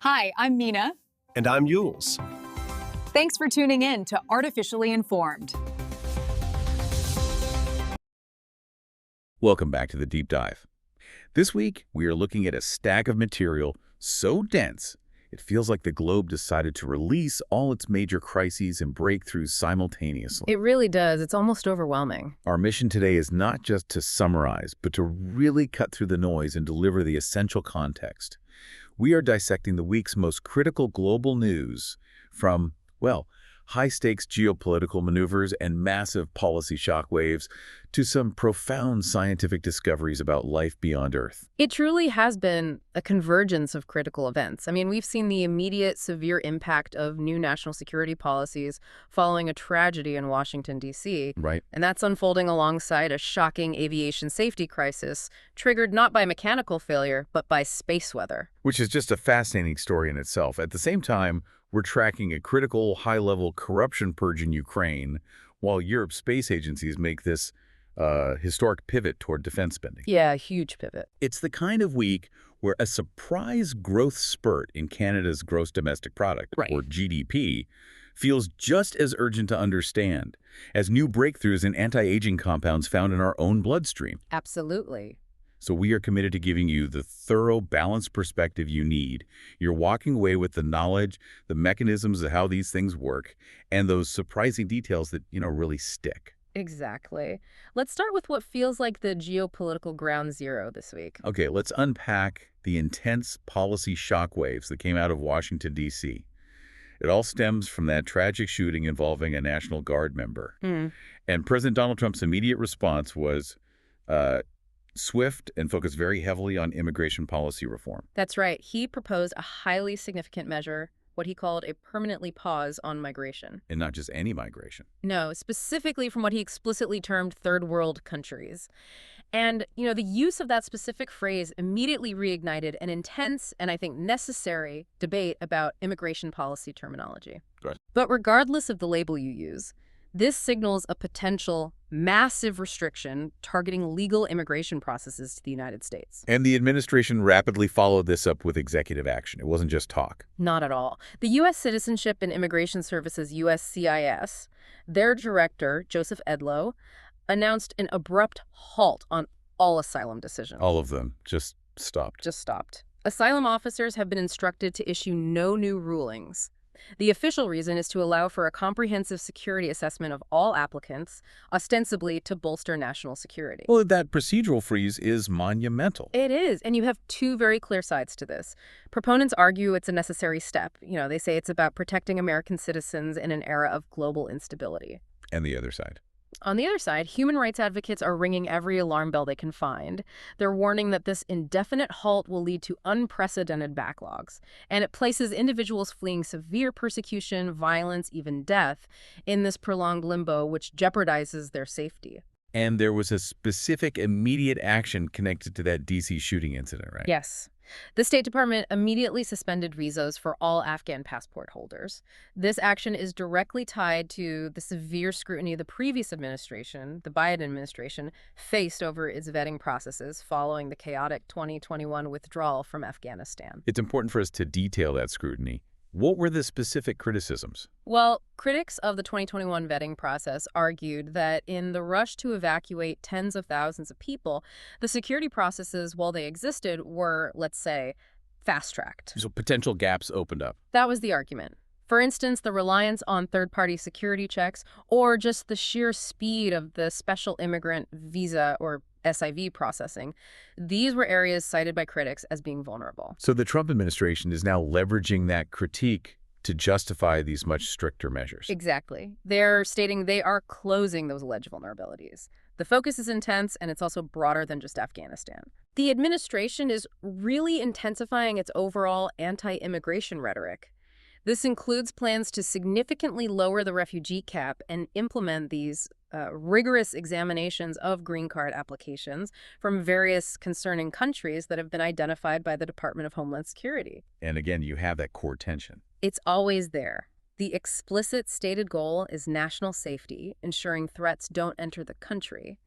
Hi, I'm Mina. And I'm Yules. Thanks for tuning in to Artificially Informed. Welcome back to the Deep Dive. This week, we are looking at a stack of material so dense, it feels like the globe decided to release all its major crises and breakthroughs simultaneously. It really does. It's almost overwhelming. Our mission today is not just to summarize, but to really cut through the noise and deliver the essential context. We are dissecting the week's most critical global news from, well, high-stakes geopolitical maneuvers and massive policy shockwaves to some profound scientific discoveries about life beyond Earth. It truly has been a convergence of critical events. I mean, we've seen the immediate severe impact of new national security policies following a tragedy in Washington, D.C. Right. And that's unfolding alongside a shocking aviation safety crisis triggered not by mechanical failure, but by space weather. Which is just a fascinating story in itself. At the same time, we're tracking a critical, high-level corruption purge in Ukraine, while Europe's space agencies make this historic pivot toward defense spending. Yeah, a huge pivot. It's the kind of week where a surprise growth spurt in Canada's gross domestic product, or GDP, feels just as urgent to understand as new breakthroughs in anti-aging compounds found in our own bloodstream. Absolutely. So we are committed to giving you the thorough, balanced perspective you need. You're walking away with the knowledge, the mechanisms of how these things work, and those surprising details that, really stick. Exactly. Let's start with what feels like the geopolitical ground zero this week. Okay, let's unpack the intense policy shockwaves that came out of Washington, D.C. It all stems from that tragic shooting involving a National Guard member. And President Donald Trump's immediate response was swift and focused very heavily on immigration policy reform. That's right. He proposed a highly significant measure, what he called a permanently pause on migration. And not just any migration. No, specifically from what he explicitly termed third world countries. And, the use of that specific phrase immediately reignited an intense and I think necessary debate about immigration policy terminology. Right. But regardless of the label you use, this signals a potential massive restriction targeting legal immigration processes to the United States. And the administration rapidly followed this up with executive action. It wasn't just talk. Not at all. The U.S. Citizenship and Immigration Services, USCIS, their director, Joseph Edlow, announced an abrupt halt on all asylum decisions. All of them just stopped. Just stopped. Asylum officers have been instructed to issue no new rulings. The official reason is to allow for a comprehensive security assessment of all applicants, ostensibly to bolster national security. Well, that procedural freeze is monumental. It is, and you have two very clear sides to this. Proponents argue it's a necessary step. They say it's about protecting American citizens in an era of global instability. And the other side. On the other side, human rights advocates are ringing every alarm bell they can find. They're warning that this indefinite halt will lead to unprecedented backlogs, and it places individuals fleeing severe persecution, violence, even death in this prolonged limbo, which jeopardizes their safety. And there was a specific immediate action connected to that D.C. shooting incident, right? Yes. The State Department immediately suspended visas for all Afghan passport holders. This action is directly tied to the severe scrutiny the previous administration, the Biden administration, faced over its vetting processes following the chaotic 2021 withdrawal from Afghanistan. It's important for us to detail that scrutiny. What were the specific criticisms? Well, critics of the 2021 vetting process argued that in the rush to evacuate tens of thousands of people, the security processes, while they existed, were, let's say, fast-tracked. So potential gaps opened up. That was the argument. For instance, the reliance on third-party security checks or just the sheer speed of the special immigrant visa or SIV processing. These were areas cited by critics as being vulnerable. So the Trump administration is now leveraging that critique to justify these much stricter measures. Exactly. They're stating they are closing those alleged vulnerabilities. The focus is intense, and it's also broader than just Afghanistan. The administration is really intensifying its overall anti-immigration rhetoric. This includes plans to significantly lower the refugee cap and implement these rigorous examinations of green card applications from various concerning countries that have been identified by the Department of Homeland Security. And again, you have that core tension. It's always there. The explicit stated goal is national safety, ensuring threats don't enter the country.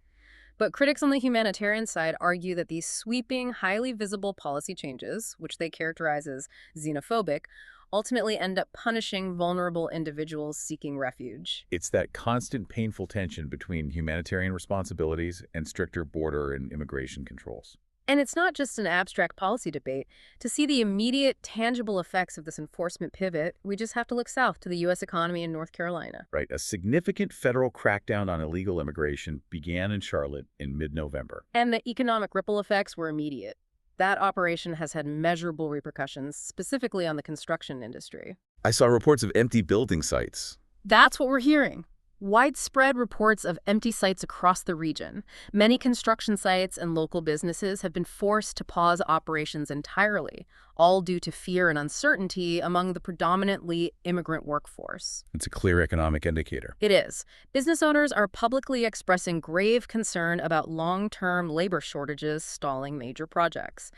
But critics on the humanitarian side argue that these sweeping, highly visible policy changes, which they characterize as xenophobic, ultimately end up punishing vulnerable individuals seeking refuge. It's that constant painful tension between humanitarian responsibilities and stricter border and immigration controls. And it's not just an abstract policy debate. To see the immediate, tangible effects of this enforcement pivot, we just have to look south to the U.S. economy in North Carolina. Right, a significant federal crackdown on illegal immigration began in Charlotte in mid-November. And the economic ripple effects were immediate. That operation has had measurable repercussions, specifically on the construction industry. I saw reports of empty building sites. That's what we're hearing. Widespread reports of empty sites across the region. Many construction sites and local businesses have been forced to pause operations entirely, all due to fear and uncertainty among the predominantly immigrant workforce. It's a clear economic indicator. It is. Business owners are publicly expressing grave concern about long-term labor shortages stalling major projects.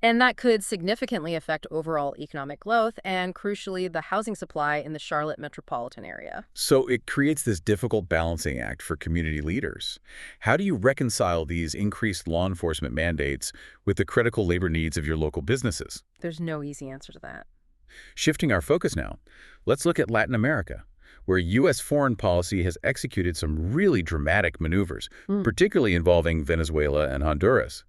And that could significantly affect overall economic growth and, crucially, the housing supply in the Charlotte metropolitan area. So it creates this difficult balancing act for community leaders. How do you reconcile these increased law enforcement mandates with the critical labor needs of your local businesses? There's no easy answer to that. Shifting our focus now, let's look at Latin America, where U.S. foreign policy has executed some really dramatic maneuvers, particularly involving Venezuela and Honduras.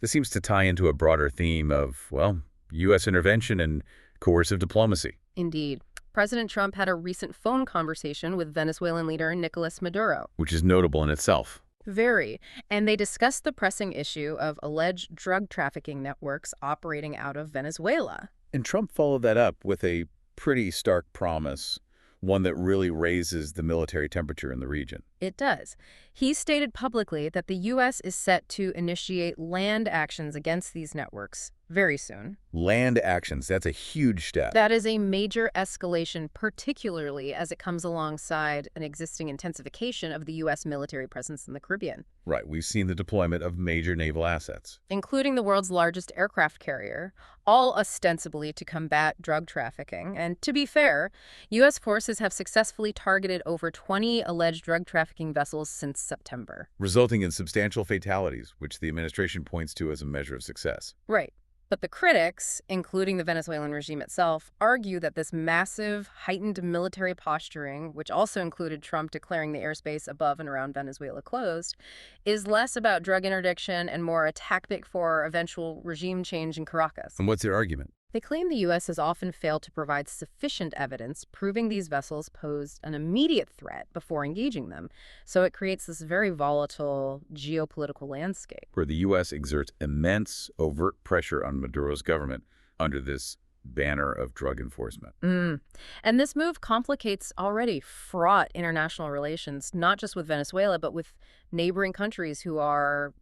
This seems to tie into a broader theme of, well, U.S. intervention and coercive diplomacy. Indeed. President Trump had a recent phone conversation with Venezuelan leader Nicolas Maduro. Which is notable in itself. Very. And they discussed the pressing issue of alleged drug trafficking networks operating out of Venezuela. And Trump followed that up with a pretty stark promise, one that really raises the military temperature in the region. It does. He stated publicly that the U.S. is set to initiate land actions against these networks very soon. Land actions, that's a huge step. That is a major escalation, particularly as it comes alongside an existing intensification of the U.S. military presence in the Caribbean. Right, we've seen the deployment of major naval assets. Including the world's largest aircraft carrier, all ostensibly to combat drug trafficking. And to be fair, U.S. forces have successfully targeted over 20 alleged drug trafficking vessels since September. Resulting in substantial fatalities, which the administration points to as a measure of success. Right. But the critics, including the Venezuelan regime itself, argue that this massive, heightened military posturing, which also included Trump declaring the airspace above and around Venezuela closed, is less about drug interdiction and more a tactic for eventual regime change in Caracas. And what's their argument? They claim the U.S. has often failed to provide sufficient evidence proving these vessels posed an immediate threat before engaging them, so it creates this very volatile geopolitical landscape. Where the U.S. exerts immense overt pressure on Maduro's government under this banner of drug enforcement. And this move complicates already fraught international relations, not just with Venezuela, but with neighboring countries who are,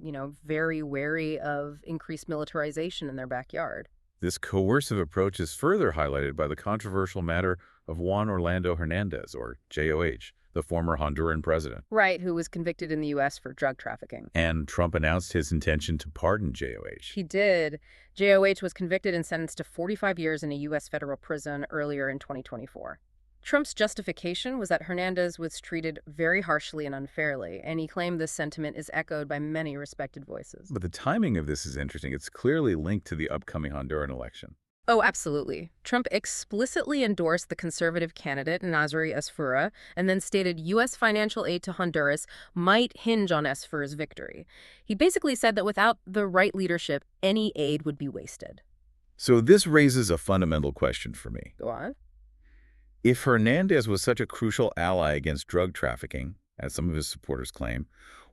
very wary of increased militarization in their backyard. This coercive approach is further highlighted by the controversial matter of Juan Orlando Hernandez, or JOH, the former Honduran president. Right, who was convicted in the U.S. for drug trafficking. And Trump announced his intention to pardon JOH. He did. JOH was convicted and sentenced to 45 years in a U.S. federal prison earlier in 2024. Trump's justification was that Hernandez was treated very harshly and unfairly, and he claimed this sentiment is echoed by many respected voices. But the timing of this is interesting. It's clearly linked to the upcoming Honduran election. Oh, absolutely. Trump explicitly endorsed the conservative candidate, Nasri Esfura, and then stated U.S. financial aid to Honduras might hinge on Esfura's victory. He basically said that without the right leadership, any aid would be wasted. So this raises a fundamental question for me. Go on. If Hernandez was such a crucial ally against drug trafficking, as some of his supporters claim,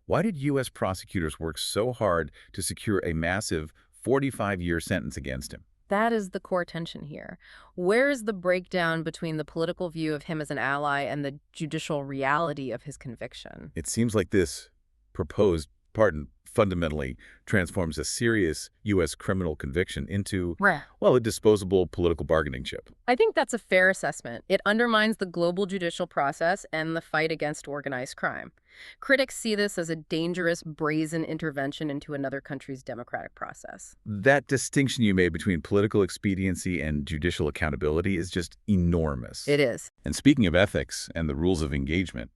why did U.S. prosecutors work so hard to secure a massive 45-year sentence against him? That is the core tension here. Where is the breakdown between the political view of him as an ally and the judicial reality of his conviction? It seems like this proposed pardon fundamentally transforms a serious U.S. criminal conviction into, well, a disposable political bargaining chip. I think that's a fair assessment. It undermines the global judicial process and the fight against organized crime. Critics see this as a dangerous, brazen intervention into another country's democratic process. That distinction you made between political expediency and judicial accountability is just enormous. It is. And speaking of ethics and the rules of engagement,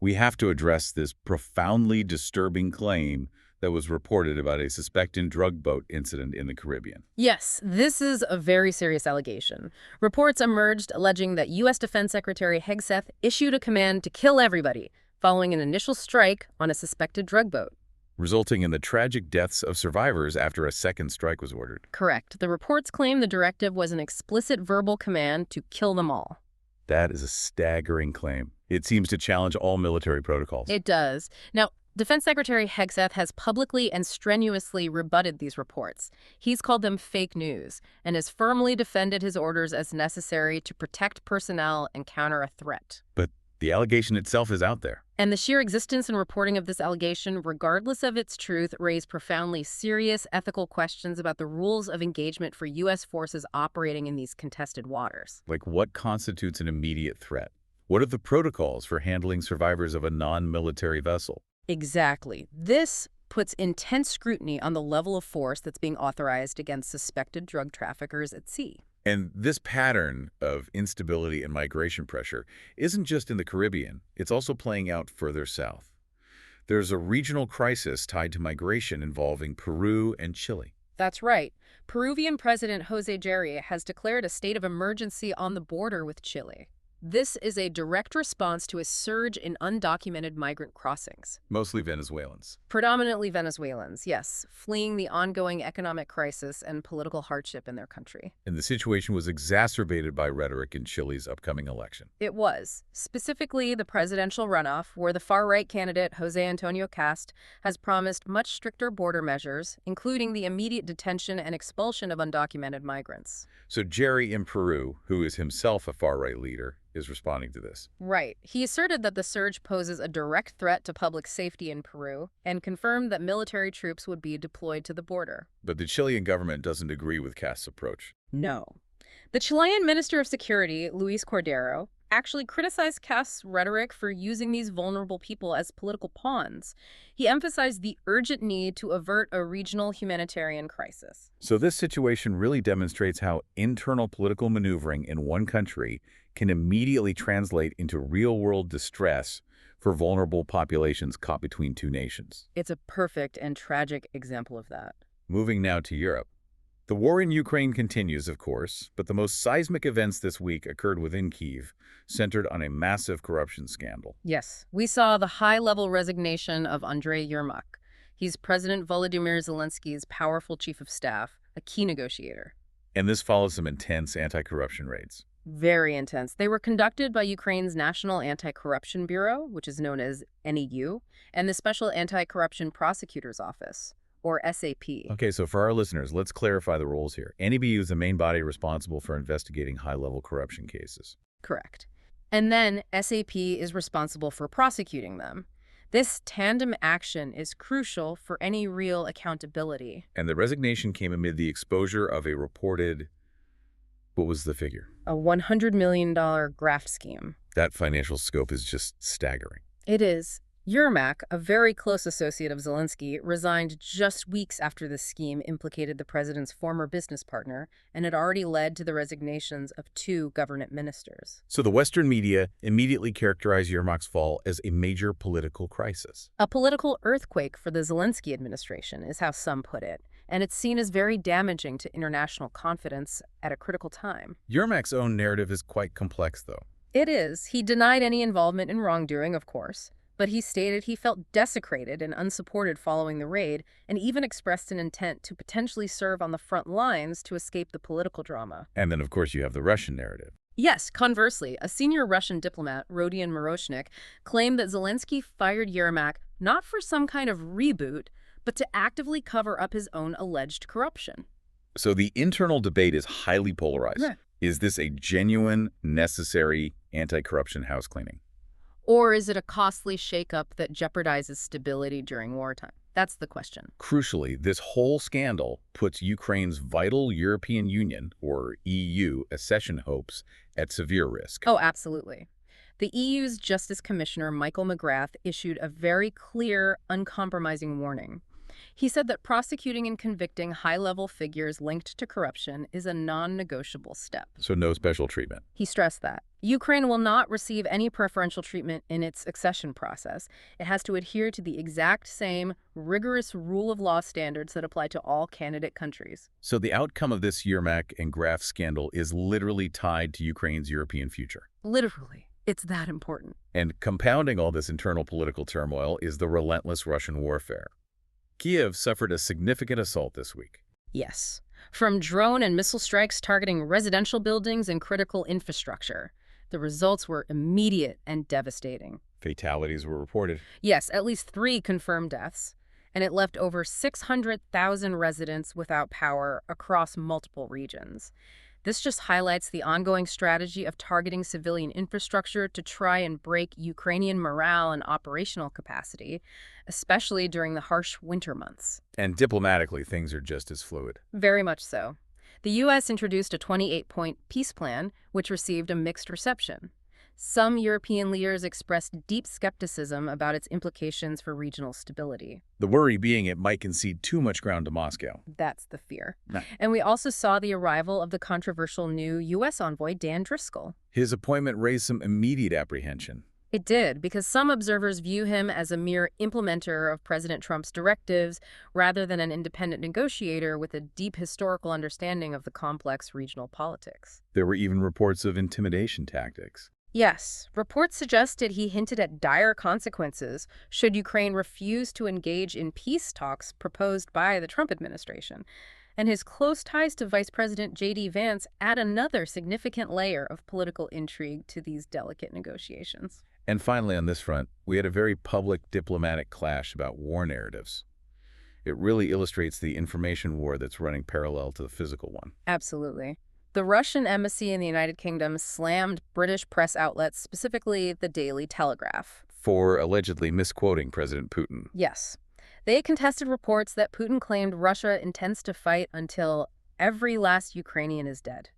We have to address this profoundly disturbing claim that was reported about a suspected drug boat incident in the Caribbean. Yes, this is a very serious allegation. Reports emerged alleging that U.S. Defense Secretary Hegseth issued a command to kill everybody following an initial strike on a suspected drug boat. Resulting in the tragic deaths of survivors after a second strike was ordered. Correct. The reports claim the directive was an explicit verbal command to kill them all. That is a staggering claim. It seems to challenge all military protocols. It does. Now, Defense Secretary Hegseth has publicly and strenuously rebutted these reports. He's called them fake news and has firmly defended his orders as necessary to protect personnel and counter a threat. But the allegation itself is out there. And the sheer existence and reporting of this allegation, regardless of its truth, raise profoundly serious ethical questions about the rules of engagement for U.S. forces operating in these contested waters. Like, what constitutes an immediate threat? What are the protocols for handling survivors of a non-military vessel? Exactly. This puts intense scrutiny on the level of force that's being authorized against suspected drug traffickers at sea. And this pattern of instability and migration pressure isn't just in the Caribbean, it's also playing out further south. There's a regional crisis tied to migration involving Peru and Chile. That's right. Peruvian President José Jerry has declared a state of emergency on the border with Chile. This is a direct response to a surge in undocumented migrant crossings. Mostly Venezuelans. Predominantly Venezuelans, yes, fleeing the ongoing economic crisis and political hardship in their country. And the situation was exacerbated by rhetoric in Chile's upcoming election. It was. Specifically, the presidential runoff, where the far-right candidate José Antonio Cast has promised much stricter border measures, including the immediate detention and expulsion of undocumented migrants. So Jerry in Peru, who is himself a far-right leader, is responding to this. Right. He asserted that the surge poses a direct threat to public safety in Peru and confirmed that military troops would be deployed to the border. But the Chilean government doesn't agree with Cast's approach. No. The Chilean Minister of Security, Luis Cordero, actually criticized Cast's rhetoric for using these vulnerable people as political pawns. He emphasized the urgent need to avert a regional humanitarian crisis. So this situation really demonstrates how internal political maneuvering in one country can immediately translate into real-world distress for vulnerable populations caught between two nations. It's a perfect and tragic example of that. Moving now to Europe. The war in Ukraine continues, of course, but the most seismic events this week occurred within Kyiv, centered on a massive corruption scandal. Yes, we saw the high-level resignation of Andrei Yermak. He's President Volodymyr Zelensky's powerful chief of staff, a key negotiator. And this follows some intense anti-corruption raids. Very intense. They were conducted by Ukraine's National Anti-Corruption Bureau, which is known as NEU, and the Special Anti-Corruption Prosecutor's Office, or SAP. Okay, so for our listeners, let's clarify the roles here. NEBU is the main body responsible for investigating high-level corruption cases. Correct. And then SAP is responsible for prosecuting them. This tandem action is crucial for any real accountability. And the resignation came amid the exposure of a reported, what was the figure? A $100 million graft scheme. That financial scope is just staggering. It is. Yermak, a very close associate of Zelensky, resigned just weeks after the scheme implicated the president's former business partner and had already led to the resignations of 2 government ministers. So the Western media immediately characterized Yermak's fall as a major political crisis. A political earthquake for the Zelensky administration is how some put it, and it's seen as very damaging to international confidence at a critical time. Yermak's own narrative is quite complex, though. It is. He denied any involvement in wrongdoing, of course. But he stated he felt desecrated and unsupported following the raid, and even expressed an intent to potentially serve on the front lines to escape the political drama. And then, of course, you have the Russian narrative. Yes, conversely, a senior Russian diplomat, Rodion Moroshnik, claimed that Zelensky fired Yermak not for some kind of reboot, but to actively cover up his own alleged corruption. So the internal debate is highly polarized. Yeah. Is this a genuine, necessary anti-corruption house cleaning? Or is it a costly shakeup that jeopardizes stability during wartime? That's the question. Crucially, this whole scandal puts Ukraine's vital European Union, or EU, accession hopes at severe risk. Oh, absolutely. The EU's Justice Commissioner, Michael McGrath, issued a very clear, uncompromising warning. He said that prosecuting and convicting high-level figures linked to corruption is a non-negotiable step. So no special treatment. He stressed that Ukraine will not receive any preferential treatment in its accession process. It has to adhere to the exact same rigorous rule of law standards that apply to all candidate countries. So the outcome of this Yermak and Graf scandal is literally tied to Ukraine's European future. Literally. It's that important. And compounding all this internal political turmoil is the relentless Russian warfare. Kiev suffered a significant assault this week. Yes. From drone and missile strikes targeting residential buildings and critical infrastructure. The results were immediate and devastating. Fatalities were reported. Yes, at least 3 confirmed deaths. And it left over 600,000 residents without power across multiple regions. This just highlights the ongoing strategy of targeting civilian infrastructure to try and break Ukrainian morale and operational capacity, especially during the harsh winter months. And diplomatically, things are just as fluid. Very much so. The U.S. introduced a 28-point peace plan, which received a mixed reception. Some European leaders expressed deep skepticism about its implications for regional stability. The worry being it might concede too much ground to Moscow. That's the fear. Nah. And we also saw the arrival of the controversial new U.S. envoy, Dan Driscoll. His appointment raised some immediate apprehension. It did, because some observers view him as a mere implementer of President Trump's directives rather than an independent negotiator with a deep historical understanding of the complex regional politics. There were even reports of intimidation tactics. Yes, reports suggested he hinted at dire consequences should Ukraine refuse to engage in peace talks proposed by the Trump administration. And his close ties to Vice President J.D. Vance add another significant layer of political intrigue to these delicate negotiations. And finally, on this front, we had a very public diplomatic clash about war narratives. It really illustrates the information war that's running parallel to the physical one. Absolutely. The Russian embassy in the United Kingdom slammed British press outlets, specifically the Daily Telegraph, for allegedly misquoting President Putin. Yes. They contested reports that Putin claimed Russia intends to fight until every last Ukrainian is dead.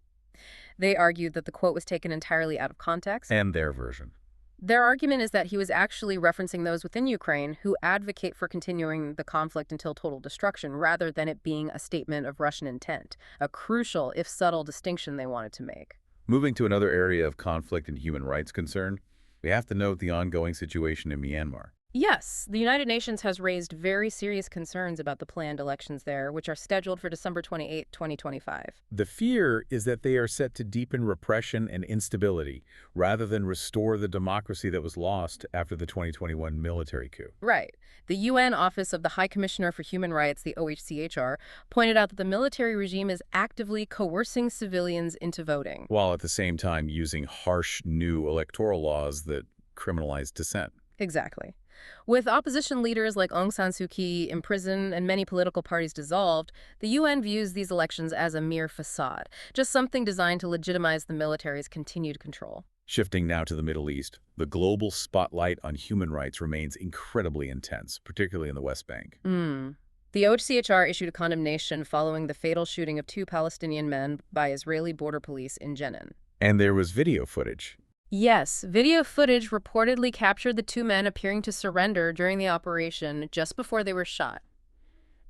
They argued that the quote was taken entirely out of context. And their version. Their argument is that he was actually referencing those within Ukraine who advocate for continuing the conflict until total destruction, rather than it being a statement of Russian intent, a crucial, if subtle, distinction they wanted to make. Moving to another area of conflict and human rights concern, we have to note the ongoing situation in Myanmar. Yes, the United Nations has raised very serious concerns about the planned elections there, which are scheduled for December 28, 2025. The fear is that they are set to deepen repression and instability, rather than restore the democracy that was lost after the 2021 military coup. Right. The UN Office of the High Commissioner for Human Rights, the OHCHR, pointed out that the military regime is actively coercing civilians into voting, while at the same time using harsh new electoral laws that criminalize dissent. Exactly. With opposition leaders like Aung San Suu Kyi imprisoned and many political parties dissolved, the UN views these elections as a mere facade, just something designed to legitimize the military's continued control. Shifting now to the Middle East, the global spotlight on human rights remains incredibly intense, particularly in the West Bank. The OHCHR issued a condemnation following the fatal shooting of 2 Palestinian men by Israeli border police in Jenin. And there was video footage. Yes, video footage reportedly captured the 2 men appearing to surrender during the operation just before they were shot.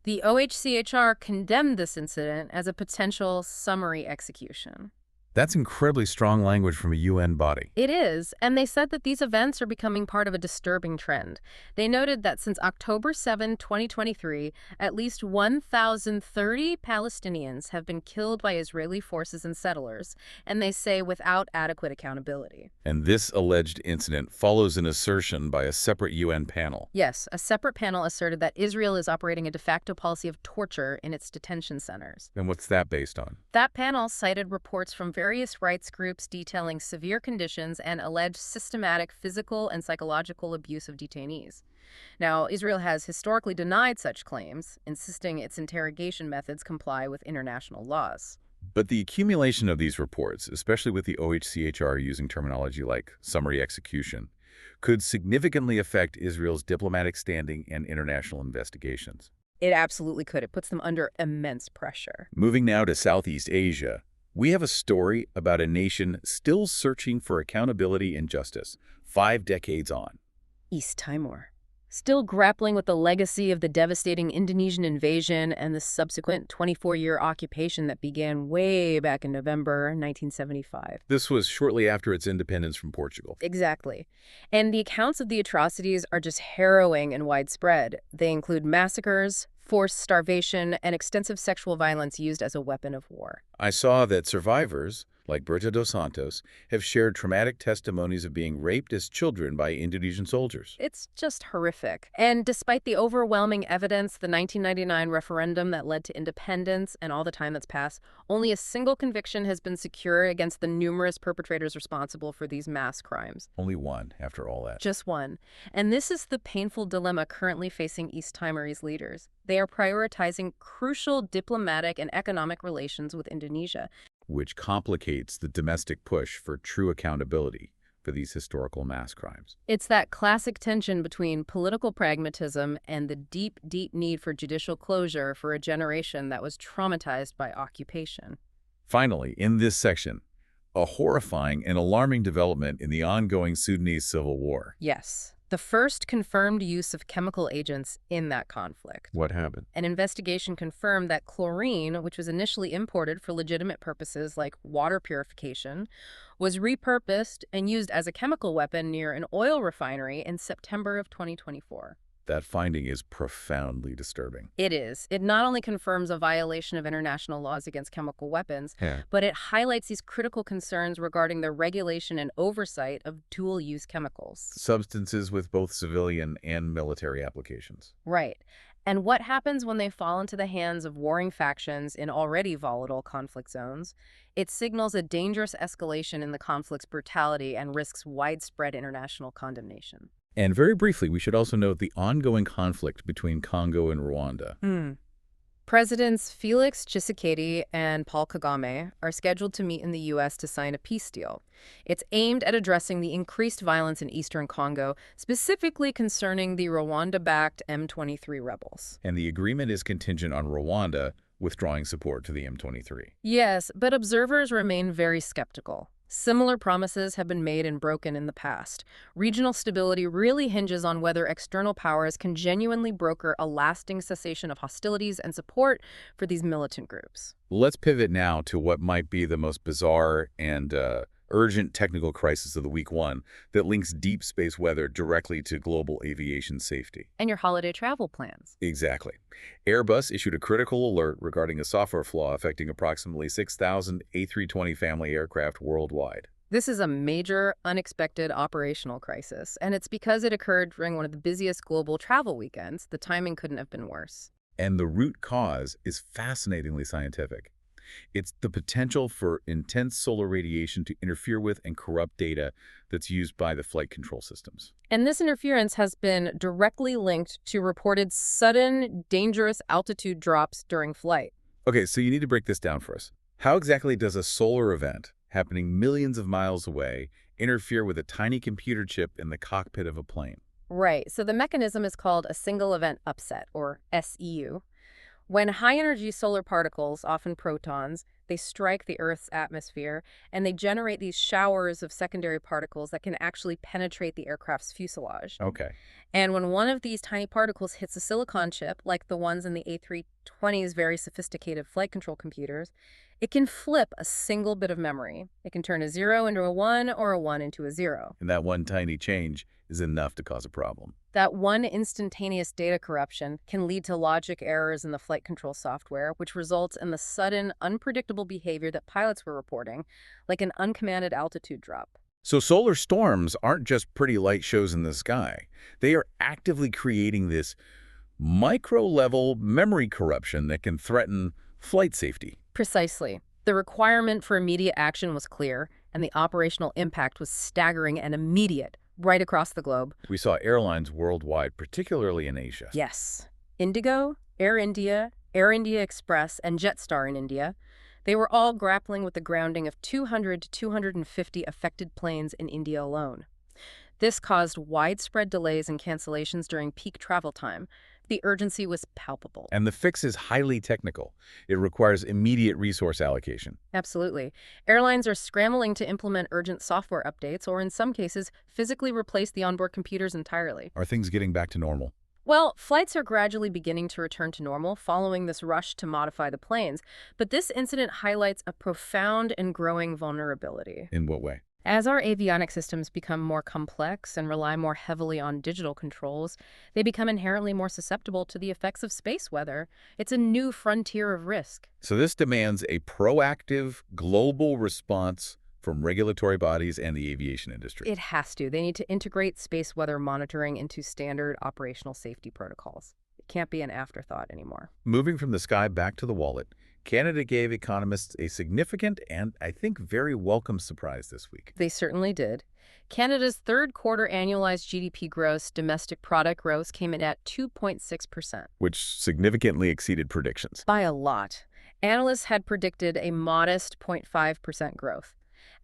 The OHCHR condemned this incident as a potential summary execution. That's incredibly strong language from a UN body. It is, and they said that these events are becoming part of a disturbing trend. They noted that since October 7, 2023, at least 1,030 Palestinians have been killed by Israeli forces and settlers, and they say without adequate accountability. And this alleged incident follows an assertion by a separate UN panel. Yes, a separate panel asserted that Israel is operating a de facto policy of torture in its detention centers. And what's that based on? That panel cited reports from various rights groups detailing severe conditions and alleged systematic physical and psychological abuse of detainees. Now, Israel has historically denied such claims, insisting its interrogation methods comply with international laws. But the accumulation of these reports, especially with the OHCHR using terminology like summary execution, could significantly affect Israel's diplomatic standing and international investigations. It absolutely could. It puts them under immense pressure. Moving now to Southeast Asia, we have a story about a nation still searching for accountability and justice 5 decades on. East Timor. Still grappling with the legacy of the devastating Indonesian invasion and the subsequent 24-year occupation that began way back in November 1975. This was shortly after its independence from Portugal. Exactly. And the accounts of the atrocities are just harrowing and widespread. They include massacres, forced starvation, and extensive sexual violence used as a weapon of war. I saw that survivors, like Berta dos Santos, have shared traumatic testimonies of being raped as children by Indonesian soldiers. It's just horrific. And despite the overwhelming evidence, the 1999 referendum that led to independence and all the time that's passed, only a single conviction has been secured against the numerous perpetrators responsible for these mass crimes. Only one, after all that. Just one. And this is the painful dilemma currently facing East Timorese leaders. They are prioritizing crucial diplomatic and economic relations with Indonesia, which complicates the domestic push for true accountability for these historical mass crimes. It's that classic tension between political pragmatism and the deep, deep need for judicial closure for a generation that was traumatized by occupation. Finally, in this section, a horrifying and alarming development in the ongoing Sudanese civil war. Yes. The first confirmed use of chemical agents in that conflict. What happened? An investigation confirmed that chlorine, which was initially imported for legitimate purposes like water purification, was repurposed and used as a chemical weapon near an oil refinery in September of 2024. That finding is profoundly disturbing. It is. It not only confirms a violation of international laws against chemical weapons, but it highlights these critical concerns regarding the regulation and oversight of dual-use chemicals. Substances with both civilian and military applications. Right. And what happens when they fall into the hands of warring factions in already volatile conflict zones? It signals a dangerous escalation in the conflict's brutality and risks widespread international condemnation. And very briefly, we should also note the ongoing conflict between Congo and Rwanda. Presidents Felix Tshisekedi and Paul Kagame are scheduled to meet in the U.S. to sign a peace deal. It's aimed at addressing the increased violence in eastern Congo, specifically concerning the Rwanda-backed M23 rebels. And the agreement is contingent on Rwanda withdrawing support to the M23. Yes, but observers remain very skeptical. Similar promises have been made and broken in the past. Regional stability really hinges on whether external powers can genuinely broker a lasting cessation of hostilities and support for these militant groups. Let's pivot now to what might be the most bizarre and urgent technical crisis of the week one that links deep space weather directly to global aviation safety. And your holiday travel plans. Exactly. Airbus issued a critical alert regarding a software flaw affecting approximately 6,000 A320 family aircraft worldwide. This is a major, unexpected operational crisis, and it's because it occurred during one of the busiest global travel weekends. The timing couldn't have been worse. And the root cause is fascinatingly scientific. It's the potential for intense solar radiation to interfere with and corrupt data that's used by the flight control systems. And this interference has been directly linked to reported sudden, dangerous altitude drops during flight. Okay, so you need to break this down for us. How exactly does a solar event happening millions of miles away interfere with a tiny computer chip in the cockpit of a plane? Right, so the mechanism is called a single event upset, or SEU. When high-energy solar particles, often protons, they strike the Earth's atmosphere, and they generate these showers of secondary particles that can actually penetrate the aircraft's fuselage. Okay. And when one of these tiny particles hits a silicon chip, like the ones in the A320's very sophisticated flight control computers, it can flip a single bit of memory. It can turn a 0 into a 1 or a 1 into a 0. And that one tiny change is enough to cause a problem. That one instantaneous data corruption can lead to logic errors in the flight control software, which results in the sudden, unpredictable behavior that pilots were reporting, like an uncommanded altitude drop. So solar storms aren't just pretty light shows in the sky. They are actively creating this micro-level memory corruption that can threaten flight safety. Precisely. The requirement for immediate action was clear, and the operational impact was staggering and immediate, right across the globe. We saw airlines worldwide, particularly in Asia. Yes. Indigo, Air India Express, and Jetstar in India, they were all grappling with the grounding of 200 to 250 affected planes in India alone. This caused widespread delays and cancellations during peak travel time. The urgency was palpable. And the fix is highly technical. It requires immediate resource allocation. Absolutely. Airlines are scrambling to implement urgent software updates or, in some cases, physically replace the onboard computers entirely. Are things getting back to normal? Well, flights are gradually beginning to return to normal following this rush to modify the planes, but this incident highlights a profound and growing vulnerability. In what way? As our avionic systems become more complex and rely more heavily on digital controls, they become inherently more susceptible to the effects of space weather. It's a new frontier of risk. So this demands a proactive, global response from regulatory bodies and the aviation industry. It has to. They need to integrate space weather monitoring into standard operational safety protocols. It can't be an afterthought anymore. Moving from the sky back to the wallet, Canada gave economists a significant and, I think, very welcome surprise this week. They certainly did. Canada's third quarter annualized GDP gross domestic product growth came in at 2.6%. Which significantly exceeded predictions. By a lot. Analysts had predicted a modest 0.5% growth.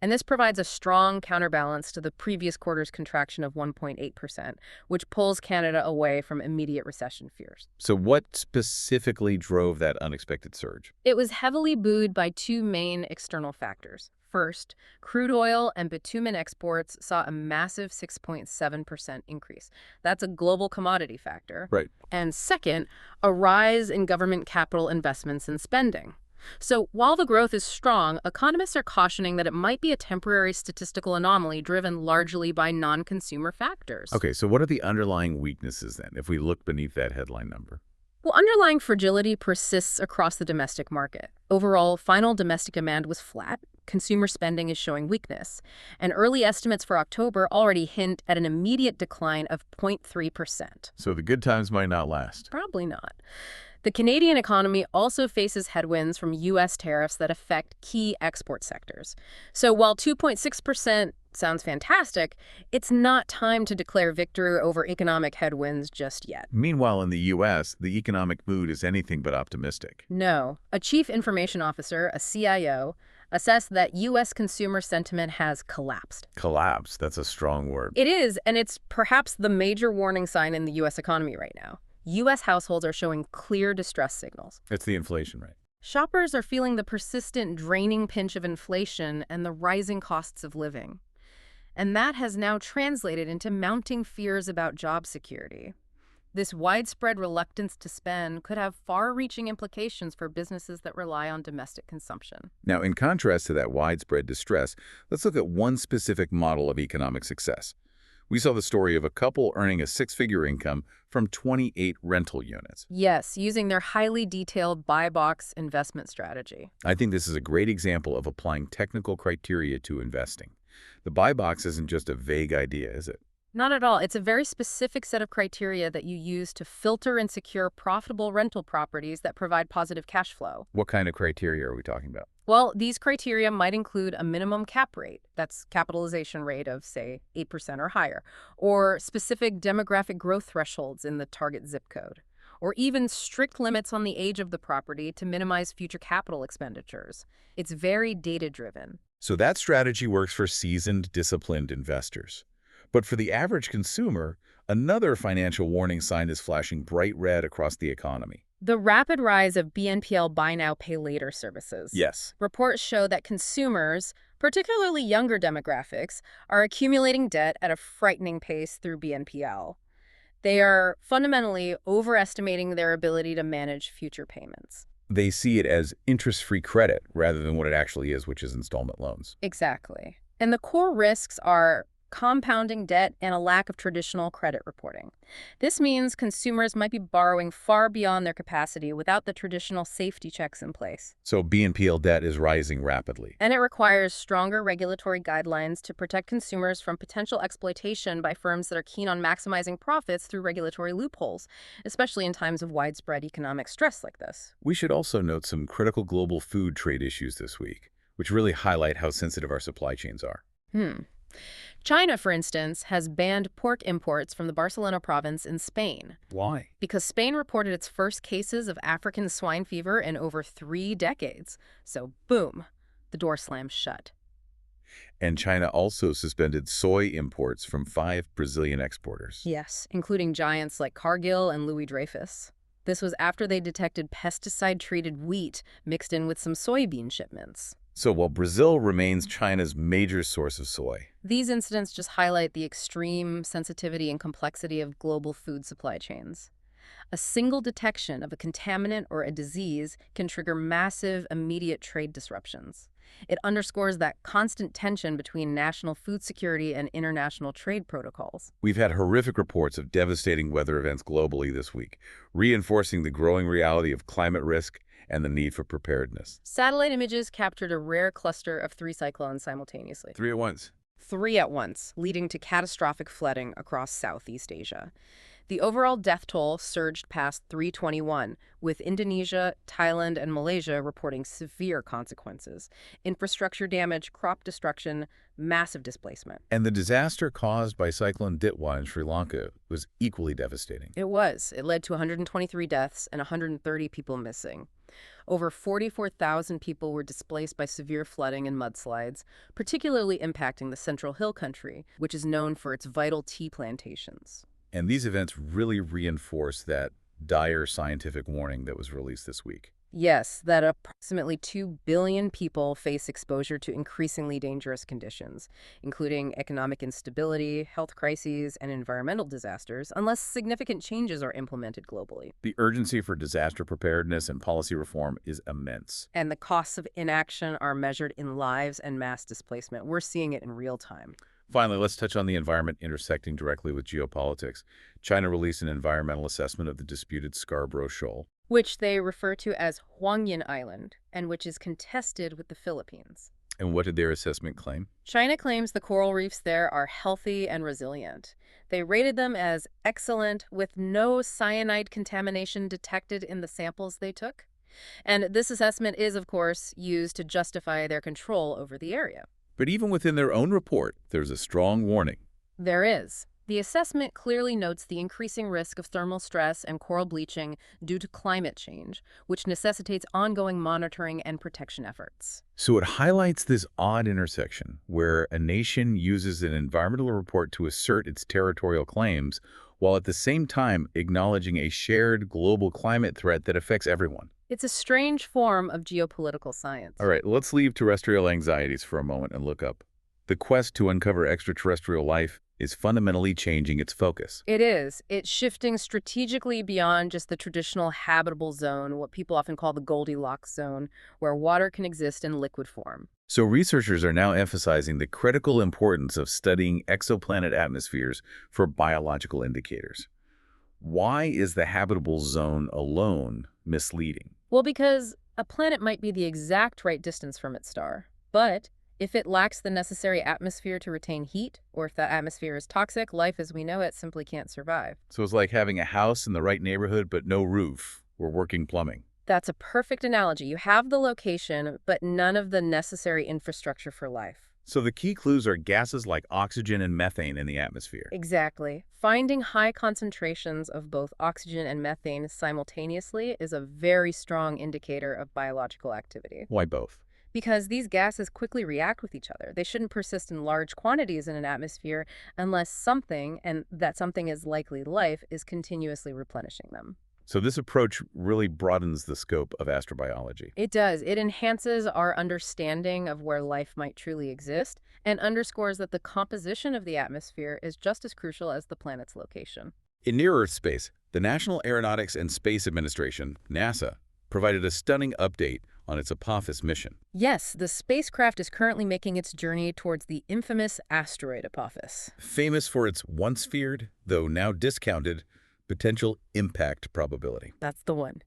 And this provides a strong counterbalance to the previous quarter's contraction of 1.8%, which pulls Canada away from immediate recession fears. So what specifically drove that unexpected surge? It was heavily buoyed by two main external factors. First, crude oil and bitumen exports saw a massive 6.7% increase. That's a global commodity factor. Right. And second, a rise in government capital investments and spending. So while the growth is strong, economists are cautioning that it might be a temporary statistical anomaly driven largely by non-consumer factors. Okay, so what are the underlying weaknesses then, if we look beneath that headline number? Well, underlying fragility persists across the domestic market. Overall, final domestic demand was flat. Consumer spending is showing weakness. And early estimates for October already hint at an immediate decline of 0.3%. So the good times might not last. Probably not. The Canadian economy also faces headwinds from U.S. tariffs that affect key export sectors. So while 2.6% sounds fantastic, it's not time to declare victory over economic headwinds just yet. Meanwhile, in the U.S., the economic mood is anything but optimistic. No. A chief information officer, a CIO, assessed that U.S. consumer sentiment has collapsed. Collapse, that's a strong word. It is, and it's perhaps the major warning sign in the U.S. economy right now. U.S. households are showing clear distress signals. It's the inflation rate. Shoppers are feeling the persistent draining pinch of inflation and the rising costs of living. And that has now translated into mounting fears about job security. This widespread reluctance to spend could have far-reaching implications for businesses that rely on domestic consumption. Now, in contrast to that widespread distress, let's look at one specific model of economic success. We saw the story of a couple earning a six-figure income from 28 rental units. Yes, using their highly detailed buy box investment strategy. I think this is a great example of applying technical criteria to investing. The buy box isn't just a vague idea, is it? Not at all. It's a very specific set of criteria that you use to filter and secure profitable rental properties that provide positive cash flow. What kind of criteria are we talking about? Well, these criteria might include a minimum cap rate, that's capitalization rate of, say, 8% or higher, or specific demographic growth thresholds in the target zip code, or even strict limits on the age of the property to minimize future capital expenditures. It's very data-driven. So that strategy works for seasoned, disciplined investors. But for the average consumer, another financial warning sign is flashing bright red across the economy. The rapid rise of BNPL buy now, pay later services. Yes. Reports show that consumers, particularly younger demographics, are accumulating debt at a frightening pace through BNPL. They are fundamentally overestimating their ability to manage future payments. They see it as interest-free credit rather than what it actually is, which is installment loans. Exactly. And the core risks are compounding debt and a lack of traditional credit reporting. This means consumers might be borrowing far beyond their capacity without the traditional safety checks in place. So BNPL debt is rising rapidly. And it requires stronger regulatory guidelines to protect consumers from potential exploitation by firms that are keen on maximizing profits through regulatory loopholes, especially in times of widespread economic stress like this. We should also note some critical global food trade issues this week, which really highlight how sensitive our supply chains are. China, for instance, has banned pork imports from the Barcelona province in Spain. Why? Because Spain reported its first cases of African swine fever in over 3 decades. So, boom, the door slams shut. And China also suspended soy imports from 5 Brazilian exporters. Yes, including giants like Cargill and Louis Dreyfus. This was after they detected pesticide-treated wheat mixed in with some soybean shipments. So while Brazil remains China's major source of soy, These incidents just highlight the extreme sensitivity and complexity of global food supply chains. A single detection of a contaminant or a disease can trigger massive, immediate trade disruptions. It underscores that constant tension between national food security and international trade protocols. we've had horrific reports of devastating weather events globally this week, reinforcing the growing reality of climate risk and the need for preparedness. Satellite images captured a rare cluster of 3 cyclones simultaneously. 3 at once. 3 at once, leading to catastrophic flooding across Southeast Asia. The overall death toll surged past 321, with Indonesia, Thailand, and Malaysia reporting severe consequences. Infrastructure damage, crop destruction, massive displacement. And the disaster caused by Cyclone Ditwa in Sri Lanka was equally devastating. It was. It led to 123 deaths and 130 people missing. Over 44,000 people were displaced by severe flooding and mudslides, particularly impacting the Central Hill Country, which is known for its vital tea plantations. And these events really reinforce that dire scientific warning that was released this week. Yes, that approximately 2 billion people face exposure to increasingly dangerous conditions, including economic instability, health crises, and environmental disasters, unless significant changes are implemented globally. The urgency for disaster preparedness and policy reform is immense. And the costs of inaction are measured in lives and mass displacement. We're seeing it in real time. Finally, let's touch on the environment intersecting directly with geopolitics. China released an environmental assessment of the disputed Scarborough Shoal. Which they refer to as Huangyan Island, and which is contested with the Philippines. And what did their assessment claim? China claims the coral reefs there are healthy and resilient. They rated them as excellent, with no cyanide contamination detected in the samples they took. And this assessment is, of course, used to justify their control over the area. But even within their own report, there's a strong warning. There is. The assessment clearly notes the increasing risk of thermal stress and coral bleaching due to climate change, which necessitates ongoing monitoring and protection efforts. So it highlights this odd intersection where a nation uses an environmental report to assert its territorial claims, while at the same time acknowledging a shared global climate threat that affects everyone. It's a strange form of geopolitical science. All right, let's leave terrestrial anxieties for a moment and look up. The quest to uncover extraterrestrial life is fundamentally changing its focus. It is. It's shifting strategically beyond just the traditional habitable zone, what people often call the Goldilocks zone, where water can exist in liquid form. So researchers are now emphasizing the critical importance of studying exoplanet atmospheres for biological indicators. Why is the habitable zone alone misleading? Well, because a planet might be the exact right distance from its star, but if it lacks the necessary atmosphere to retain heat, or if that atmosphere is toxic, life as we know it simply can't survive. So it's like having a house in the right neighborhood but no roof or working plumbing. That's a perfect analogy. You have the location, but none of the necessary infrastructure for life. So the key clues are gases like oxygen and methane in the atmosphere. Exactly. Finding high concentrations of both oxygen and methane simultaneously is a very strong indicator of biological activity. Why both? Because these gases quickly react with each other. They shouldn't persist in large quantities in an atmosphere unless something, and that something is likely life, is continuously replenishing them. So this approach really broadens the scope of astrobiology. It does. It enhances our understanding of where life might truly exist and underscores that the composition of the atmosphere is just as crucial as the planet's location. In near-Earth space, the National Aeronautics and Space Administration, NASA, provided a stunning update on its Apophis mission. Yes, the spacecraft is currently making its journey towards the infamous asteroid Apophis. Famous for its once feared, though now discounted, potential impact probability. That's the one.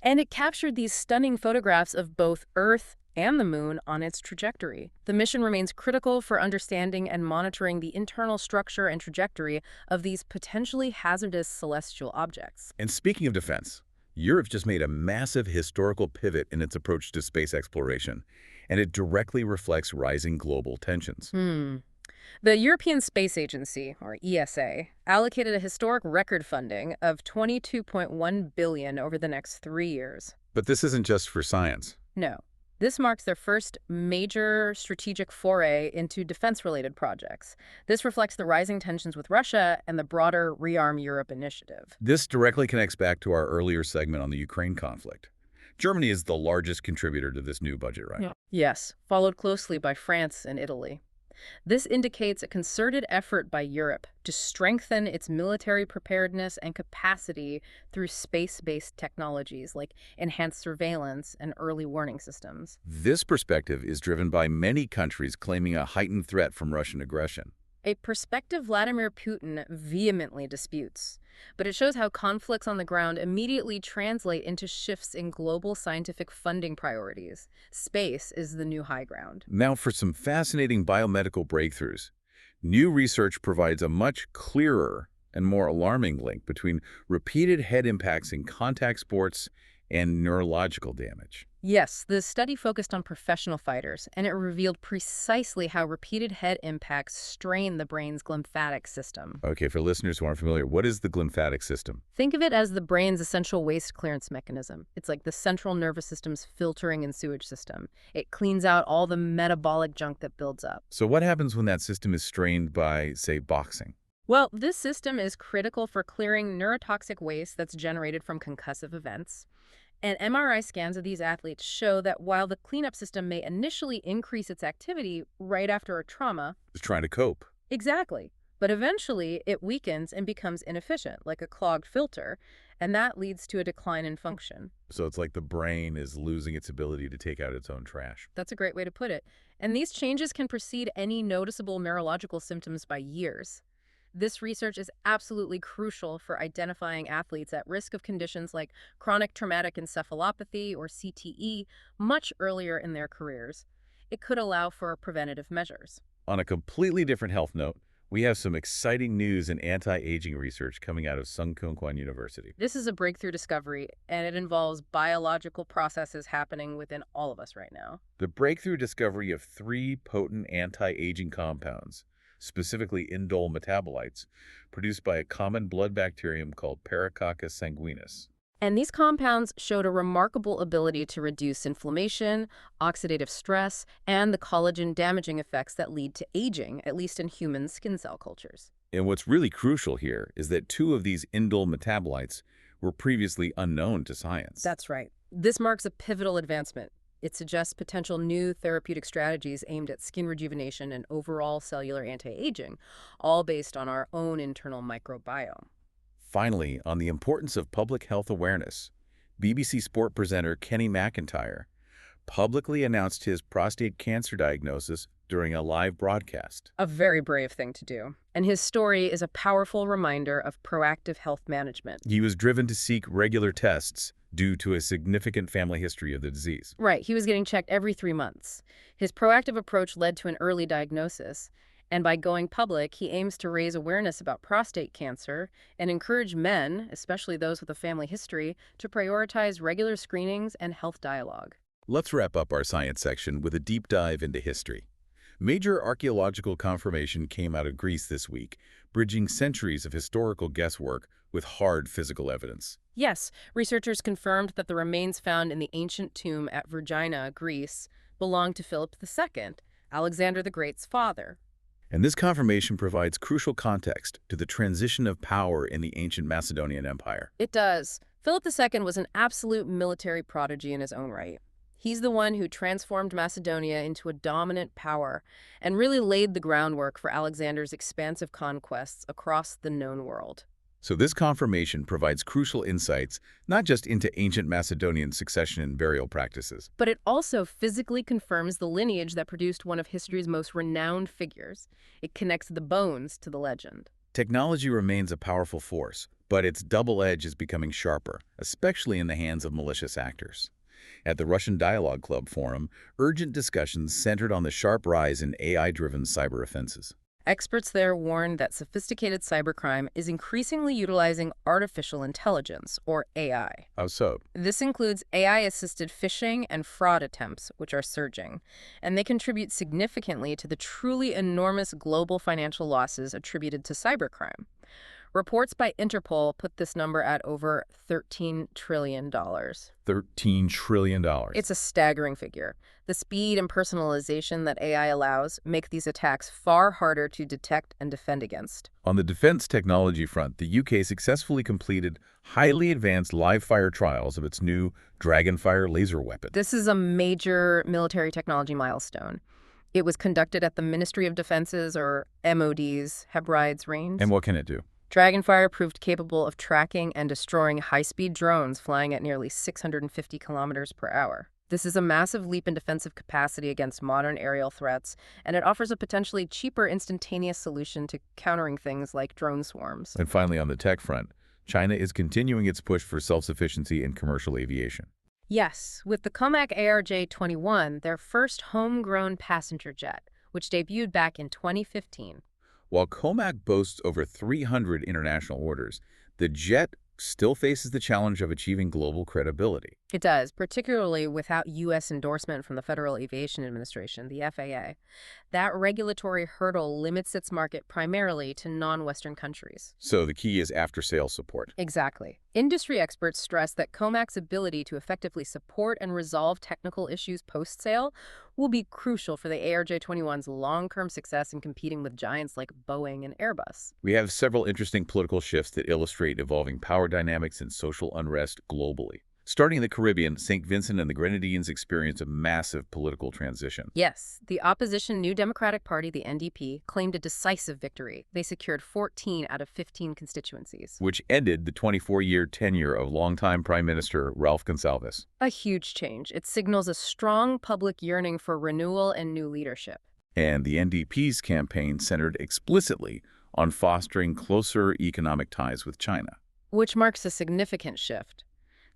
And it captured these stunning photographs of both Earth and the Moon on its trajectory. The mission remains critical for understanding and monitoring the internal structure and trajectory of these potentially hazardous celestial objects. And speaking of defense, Europe just made a massive historical pivot in its approach to space exploration, and it directly reflects rising global tensions. The European Space Agency, or ESA, allocated a historic record funding of $22.1 billion over the next 3 years. But this isn't just for science. No. This marks their first major strategic foray into defense-related projects. This reflects the rising tensions with Russia and the broader Rearm Europe initiative. This directly connects back to our earlier segment on the Ukraine conflict. Germany is the largest contributor to this new budget, right? Yeah. Yes, followed closely by France and Italy. This indicates a concerted effort by Europe to strengthen its military preparedness and capacity through space-based technologies like enhanced surveillance and early warning systems. This perspective is driven by many countries claiming a heightened threat from Russian aggression. A perspective Vladimir Putin vehemently disputes, but it shows how conflicts on the ground immediately translate into shifts in global scientific funding priorities. Space is the new high ground. Now for some fascinating biomedical breakthroughs. New research provides a much clearer and more alarming link between repeated head impacts in contact sports and neurological damage. Yes, the study focused on professional fighters, and it revealed precisely how repeated head impacts strain the brain's glymphatic system. Okay, for listeners who aren't familiar, what is the glymphatic system? Think of it as the brain's essential waste clearance mechanism. It's like the central nervous system's filtering and sewage system. It cleans out all the metabolic junk that builds up. So what happens when that system is strained by, say, boxing? Well, this system is critical for clearing neurotoxic waste that's generated from concussive events. And MRI scans of these athletes show that while the cleanup system may initially increase its activity right after a trauma, It's trying to cope. exactly, but eventually it weakens and becomes inefficient, like a clogged filter, and that leads to a decline in function. So it's like the brain is losing its ability to take out its own trash. That's a great way to put it. And these changes can precede any noticeable neurological symptoms by years. This research is absolutely crucial for identifying athletes at risk of conditions like chronic traumatic encephalopathy or CTE much earlier in their careers. It could allow for preventative measures. On a completely different health note, we have some exciting news in anti-aging research coming out of Sungkyunkwan University. This is a breakthrough discovery, and it involves biological processes happening within all of us right now. The breakthrough discovery of 3 potent anti-aging compounds, specifically indole metabolites, produced by a common blood bacterium called Paracoccus sanguinis. And these compounds showed a remarkable ability to reduce inflammation, oxidative stress, and the collagen-damaging effects that lead to aging, at least in human skin cell cultures. And what's really crucial here is that 2 of these indole metabolites were previously unknown to science. That's right. This marks a pivotal advancement. It suggests potential new therapeutic strategies aimed at skin rejuvenation and overall cellular anti-aging, all based on our own internal microbiome. Finally, on the importance of public health awareness, BBC Sport presenter Kenny McIntyre publicly announced his prostate cancer diagnosis during a live broadcast. A very brave thing to do. And his story is a powerful reminder of proactive health management. He was driven to seek regular tests due to a significant family history of the disease. Right, he was getting checked every 3 months. His proactive approach led to an early diagnosis. And by going public, he aims to raise awareness about prostate cancer and encourage men, especially those with a family history, to prioritize regular screenings and health dialogue. Let's wrap up our science section with a deep dive into history. Major archaeological confirmation came out of Greece this week, bridging centuries of historical guesswork with hard physical evidence. Yes, researchers confirmed that the remains found in the ancient tomb at Vergina, Greece, belonged to Philip II, Alexander the Great's father. And this confirmation provides crucial context to the transition of power in the ancient Macedonian Empire. It does. Philip II was an absolute military prodigy in his own right. He's the one who transformed Macedonia into a dominant power and really laid the groundwork for Alexander's expansive conquests across the known world. So this confirmation provides crucial insights, not just into ancient Macedonian succession and burial practices, But it also physically confirms the lineage that produced one of history's most renowned figures. It connects the bones to the legend. Technology remains a powerful force, but its double edge is becoming sharper, especially in the hands of malicious actors. At the Russian Dialogue Club forum, urgent discussions centered on the sharp rise in AI-driven cyber offenses. Experts there warn that sophisticated cybercrime is increasingly utilizing artificial intelligence, or AI. How so? This includes AI-assisted phishing and fraud attempts, which are surging, and they contribute significantly to the truly enormous global financial losses attributed to cybercrime. Reports by Interpol put this number at over $13 trillion. $13 trillion. It's a staggering figure. The speed and personalization that AI allows make these attacks far harder to detect and defend against. On the defense technology front, the UK successfully completed highly advanced live-fire trials of its new Dragonfire laser weapon. This is a major military technology milestone. It was conducted at the Ministry of Defense's, or MOD's, Hebrides range. And what can it do? Dragonfire proved capable of tracking and destroying high-speed drones flying at nearly 650 kilometers per hour. This is a massive leap in defensive capacity against modern aerial threats, and it offers a potentially cheaper, instantaneous solution to countering things like drone swarms. And finally, on the tech front, China is continuing its push for self-sufficiency in commercial aviation. Yes, with the Comac ARJ-21, their first homegrown passenger jet, which debuted back in 2015. While Comac boasts over 300 international orders, the jet still faces the challenge of achieving global credibility. It does, particularly without U.S. endorsement from the Federal Aviation Administration, the FAA. That regulatory hurdle limits its market primarily to non-Western countries. So the key is after-sales support. Exactly. Industry experts stress that Comac's ability to effectively support and resolve technical issues post-sale will be crucial for the ARJ-21's long-term success in competing with giants like Boeing and Airbus. We have several interesting political shifts that illustrate evolving power dynamics and social unrest globally. Starting in the Caribbean, St. Vincent and the Grenadines experience a massive political transition. Yes, the opposition New Democratic Party, the NDP, claimed a decisive victory. They secured 14 out of 15 constituencies, Which ended the 24-year tenure of longtime Prime Minister Ralph Gonsalves. a huge change. It signals a strong public yearning for renewal and new leadership. And the NDP's campaign centered explicitly on fostering closer economic ties with China. Which marks a significant shift.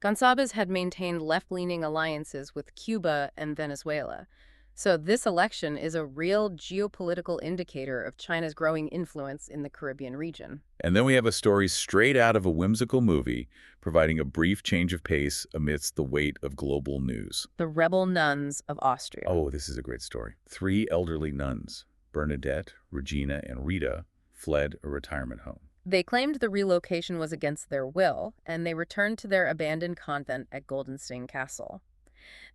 Gonsalves had maintained left-leaning alliances with Cuba and Venezuela. So this election is a real geopolitical indicator of China's growing influence in the Caribbean region. And then we have a story straight out of a whimsical movie, providing a brief change of pace amidst the weight of global news. The rebel nuns of Austria. Oh, this is a great story. 3 elderly nuns, Bernadette, Regina, and Rita, fled a retirement home. They claimed the relocation was against their will, and they returned to their abandoned convent at Goldenstein Castle.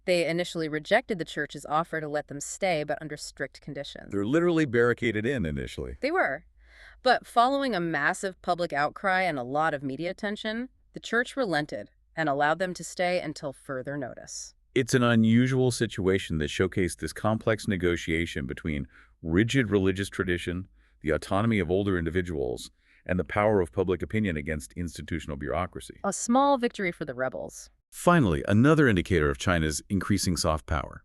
They initially rejected the church's offer to let them stay, but under strict conditions. They're literally barricaded in initially. They were. But following a massive public outcry and a lot of media attention, the church relented and allowed them to stay until further notice. It's an unusual situation that showcased this complex negotiation between rigid religious tradition, the autonomy of older individuals, and the power of public opinion against institutional bureaucracy. A small victory for the rebels. Finally, another indicator of China's increasing soft power.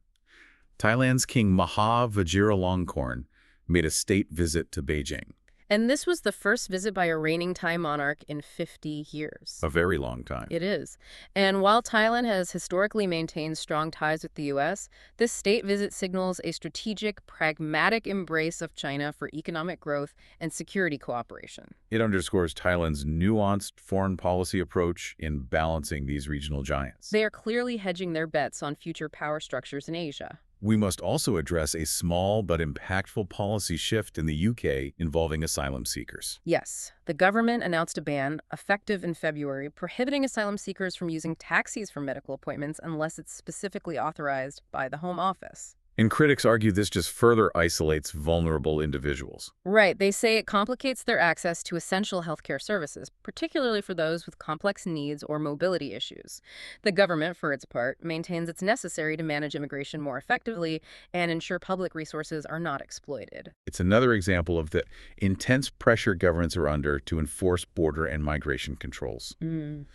Thailand's King Maha Vajiralongkorn made a state visit to Beijing. And this was the first visit by a reigning Thai monarch in 50 years. A very long time. It is. And while Thailand has historically maintained strong ties with the U.S., this state visit signals a strategic, pragmatic embrace of China for economic growth and security cooperation. It underscores Thailand's nuanced foreign policy approach in balancing these regional giants. They are clearly hedging their bets on future power structures in Asia. We must also address a small but impactful policy shift in the UK involving asylum seekers. Yes, the government announced a ban, effective in February, prohibiting asylum seekers from using taxis for medical appointments unless it's specifically authorized by the Home Office. And critics argue this just further isolates vulnerable individuals. Right. They say it complicates their access to essential healthcare services, particularly for those with complex needs or mobility issues. The government, for its part, maintains it's necessary to manage immigration more effectively and ensure public resources are not exploited. It's another example of the intense pressure governments are under to enforce border and migration controls. And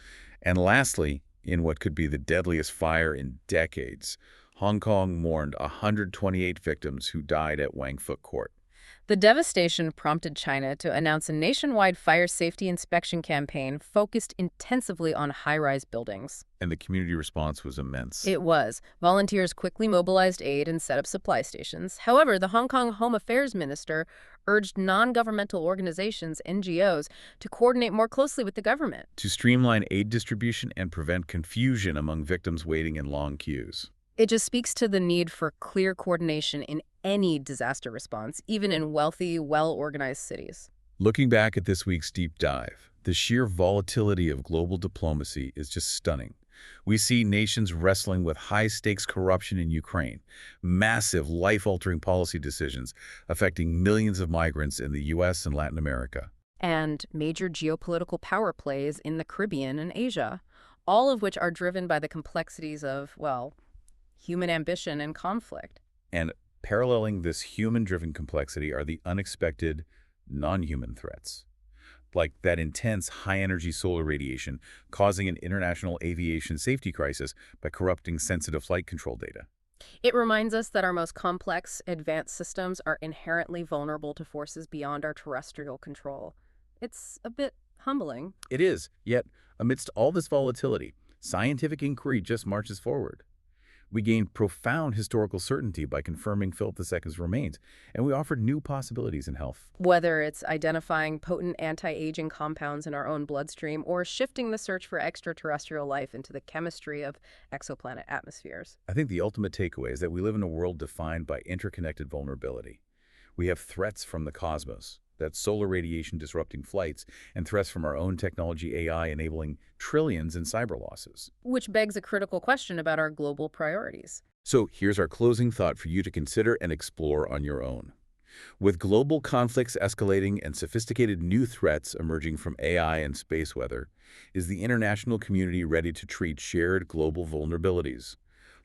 lastly, in what could be the deadliest fire in decades, Hong Kong mourned 128 victims who died at Wang Fuk Court. The devastation prompted China to announce a nationwide fire safety inspection campaign focused intensively on high-rise buildings. And the community response was immense. It was. Volunteers quickly mobilized aid and set up supply stations. However, the Hong Kong Home Affairs Minister urged non-governmental organizations, NGOs, to coordinate more closely with the government. To streamline aid distribution and prevent confusion among victims waiting in long queues. It just speaks to the need for clear coordination in any disaster response, even in wealthy, well-organized cities. Looking back at this week's deep dive, the sheer volatility of global diplomacy is just stunning. We see nations wrestling with high-stakes corruption in Ukraine, massive life-altering policy decisions affecting millions of migrants in the U.S. and Latin America. And major geopolitical power plays in the Caribbean and Asia, all of which are driven by the complexities of, well, human ambition and conflict. And paralleling this human-driven complexity are the unexpected, non-human threats, like that intense high-energy solar radiation causing an international aviation safety crisis by corrupting sensitive flight control data. It reminds us that our most complex, advanced systems are inherently vulnerable to forces beyond our terrestrial control. It's a bit humbling. It is, yet amidst all this volatility, scientific inquiry just marches forward. We gained profound historical certainty by confirming Philip II's remains, and we offered new possibilities in health. Whether it's identifying potent anti-aging compounds in our own bloodstream or shifting the search for extraterrestrial life into the chemistry of exoplanet atmospheres. I think the ultimate takeaway is that we live in a world defined by interconnected vulnerability. We have threats from the cosmos, that solar radiation disrupting flights, and threats from our own technology, AI, enabling trillions in cyber losses. Which begs a critical question about our global priorities. So here's our closing thought for you to consider and explore on your own. With global conflicts escalating and sophisticated new threats emerging from AI and space weather, is the international community ready to treat shared global vulnerabilities,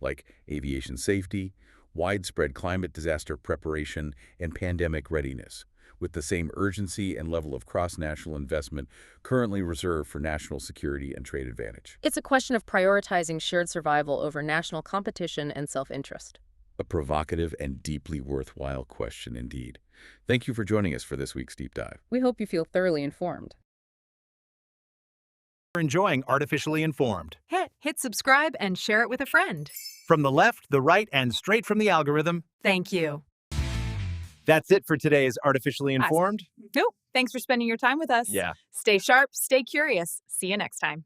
like aviation safety, widespread climate disaster preparation, and pandemic readiness, with the same urgency and level of cross-national investment currently reserved for national security and trade advantage? It's a question of prioritizing shared survival over national competition and self-interest. A provocative and deeply worthwhile question indeed. Thank you for joining us for this week's Deep Dive. We hope you feel thoroughly informed. For enjoying Artificially Informed. Hit subscribe and share it with a friend. From the left, the right, and straight from the algorithm. Thank you. That's it for today's Artificially Informed. Nope. Thanks for spending your time with us. Yeah. Stay sharp, stay curious. See you next time.